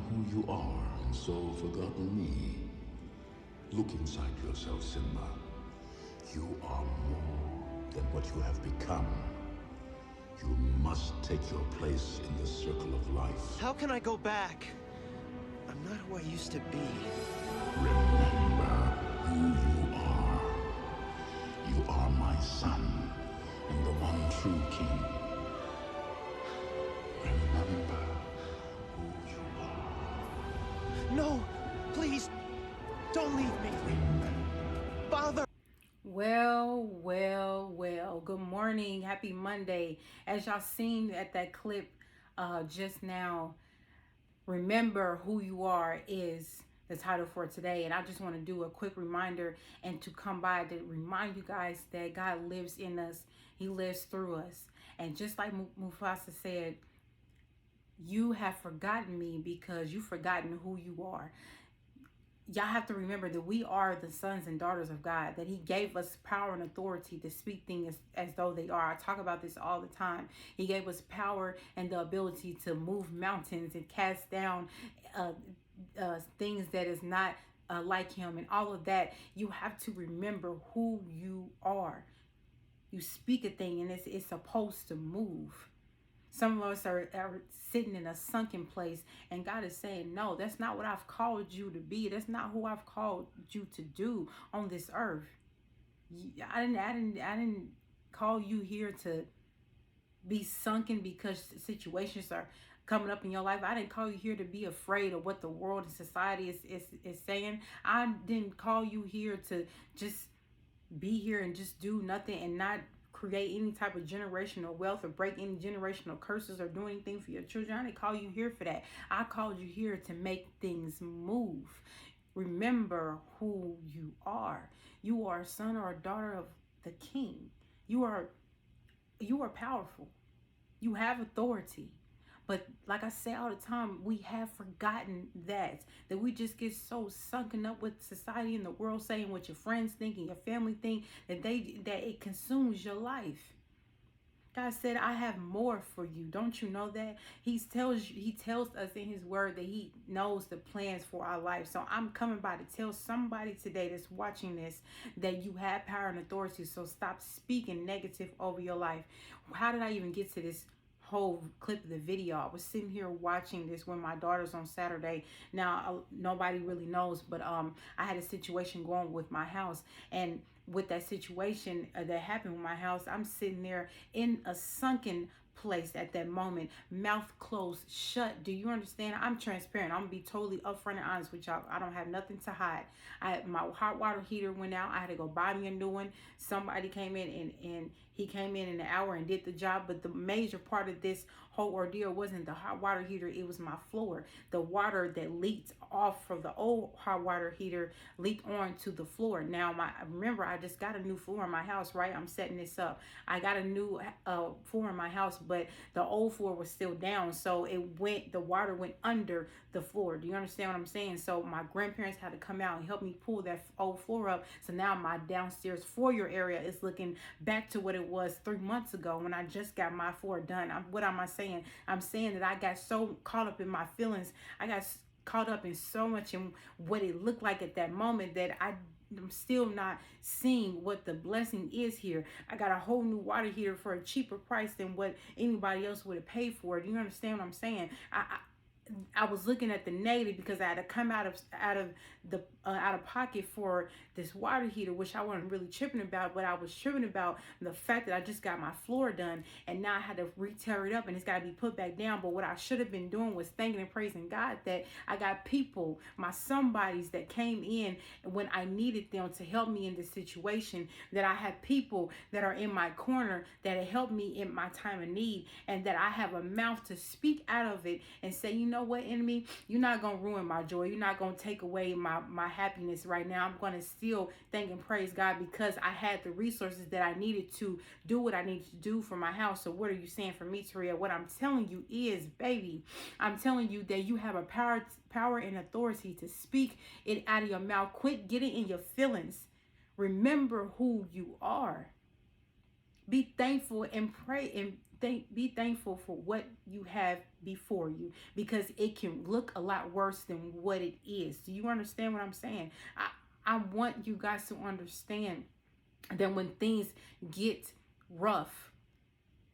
who you are and so forgotten me. Look inside yourself, Simba. You are more than what you have become. You must take your place in the circle of life. How can I go back? I'm not who I used to be. Remember who you are. You are my son and the one true king. Remember who you are. No! Please! Don't leave me! Remember. Father! Well. Good morning. Happy Monday. As y'all seen at that clip just now, remember who you are is the title for today. And I just want to do a quick reminder and to come by to remind you guys that God lives in us. He lives through us. And just like Mufasa said, you have forgotten me because you've forgotten who you are. Y'all have to remember that we are the sons and daughters of God, that he gave us power and authority to speak things as though they are. I talk about this all the time. He gave us power and the ability to move mountains and cast down things that is not like him and all of that. You have to remember who you are. You speak a thing and it's supposed to move. Some of us are sitting in a sunken place and God is saying, no, that's not what I've called you to be. That's not who I've called you to do on this earth. I didn't call you here to be sunken because situations are coming up in your life. I didn't call you here to be afraid of what the world and society is saying. I didn't call you here to just be here and just do nothing and not create any type of generational wealth or break any generational curses or do anything for your children. I didn't call you here for that. I called you here to make things move. Remember who you are. You are a son or a daughter of the King. You are powerful. You have authority. But like I say all the time, we have forgotten that we just get so sunken up with society and the world saying what your friends think and your family think that it consumes your life. God said, I have more for you. Don't you know that? He tells us in his word that he knows the plans for our life. So I'm coming by to tell somebody today that's watching this that you have power and authority. So stop speaking negative over your life. How did I even get to this whole clip of the video? I was sitting here watching this when my daughter's on Saturday. Now nobody really knows, but I had a situation going with my house, and with that situation that happened with my house, I'm sitting there in a sunken place at that moment, mouth closed shut. Do you understand? I'm transparent. I'm gonna be totally upfront and honest with y'all. I don't have nothing to hide. My hot water heater went out. I had to go buy me a new one. Somebody came in and he came in an hour and did the job. But the major part of this whole ordeal wasn't the hot water heater. It was my floor. The water that leaked off from the old hot water heater leaked onto the floor. Now, remember, I just got a new floor in my house, right? I'm setting this up. I got a new floor in my house, but the old floor was still down. So the water went under the floor. Do you understand what I'm saying? So my grandparents had to come out and help me pull that old floor up. So now my downstairs foyer area is looking back to what it was 3 months ago when I just got my floor done. What am I saying? I'm saying that I got so caught up in my feelings. I got caught up in so much in what it looked like at that moment that I'm still not seeing what the blessing is here. I got a whole new water heater for a cheaper price than what anybody else would have paid for it. Do you understand what I'm saying? I was looking at the negative because I had to come out of pocket for this water heater, which I wasn't really tripping about, but I was tripping about the fact that I just got my floor done and now I had to re-tear it up and it's got to be put back down. But what I should have been doing was thanking and praising God that I got people, my somebodies that came in when I needed them to help me in this situation, that I have people that are in my corner that have helped me in my time of need, and that I have a mouth to speak out of it and say, you know what, enemy, you're not going to ruin my joy. You're not going to take away my happiness right now. I'm going to still thank and praise God because I had the resources that I needed to do what I needed to do for my house. So what are you saying for me, Taria? What I'm telling you is, baby, I'm telling you that you have a power and authority to speak it out of your mouth. Quit getting in your feelings. Remember who you are. Be thankful and pray and be thankful for what you have before you, because it can look a lot worse than what it is. Do you understand what I'm saying? I want you guys to understand that when things get rough,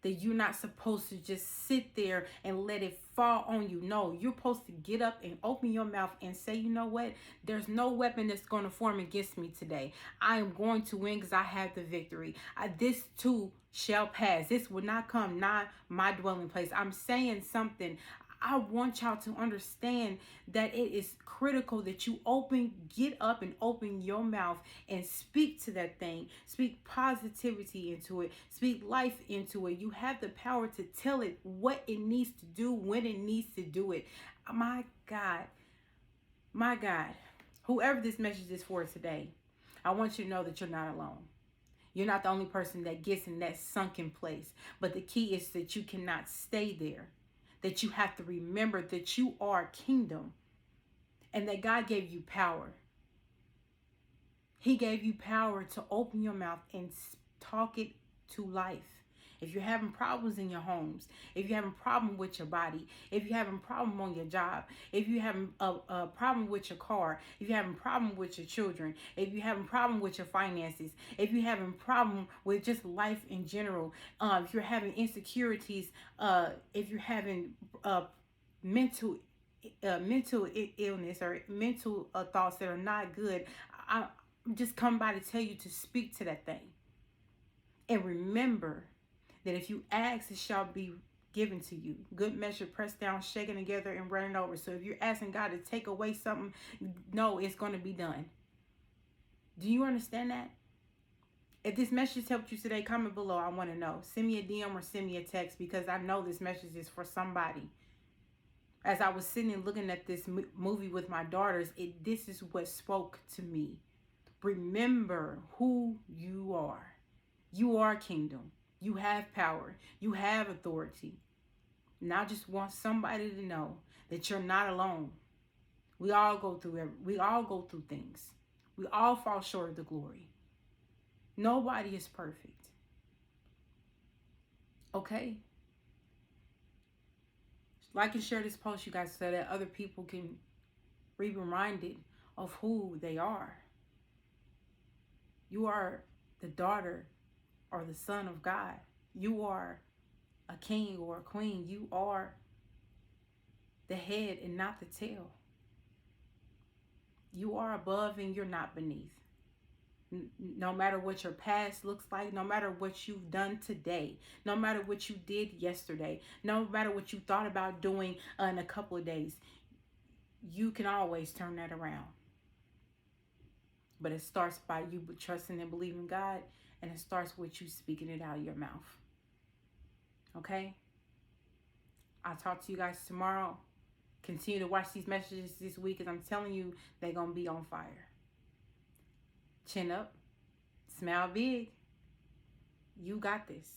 that you're not supposed to just sit there and let it fall on you. No, you're supposed to get up and open your mouth and say, you know what? There's no weapon that's going to form against me today. I am going to win because I have the victory. This too shall pass. This will not come nigh my dwelling place. I'm saying something. I want y'all to understand that it is critical that you get up and open your mouth and speak to that thing. Speak positivity into it. Speak life into it. You have the power to tell it what it needs to do, when it needs to do it. My God, my God, whoever this message is for today, I want you to know that you're not alone. You're not the only person that gets in that sunken place. But the key is that you cannot stay there. That you have to remember that you are kingdom and that God gave you power. He gave you power to open your mouth and talk it to life. If you're having problems in your homes, if you're having a problem with your body, if you're having a problem on your job, if you're having a problem with your car, if you're having a problem with your children, if you're having a problem with your finances, if you're having a problem with just life in general, if you're having insecurities, if you're having mental illness or mental thoughts that are not good, I'm just come by to tell you to speak to that thing. And remember that if you ask, it shall be given to you. Good measure, pressed down, shaken together, and running over. So if you're asking God to take away something, no, it's going to be done. Do you understand that? If this message helped you today, comment below. I want to know. Send me a DM or send me a text, because I know this message is for somebody. As I was sitting and looking at this movie with my daughters, this is what spoke to me. Remember who you are. You are kingdom. You have power. You have authority. And I just want somebody to know that you're not alone. We all go through things. We all fall short of the glory. Nobody is perfect. Okay? Like and share this post, you guys, so that other people can be reminded of who they are. You are the daughter or the son of God. You are a king or a queen. You are the head and not the tail. You are above and you're not beneath. No matter what your past looks like, no matter what you've done today, no matter what you did yesterday, no matter what you thought about doing in a couple of days, you can always turn that around. But it starts by you trusting and believing God, and it starts with you speaking it out of your mouth. Okay? I'll talk to you guys tomorrow. Continue to watch these messages this week, because I'm telling you, they're going to be on fire. Chin up. Smile big. You got this.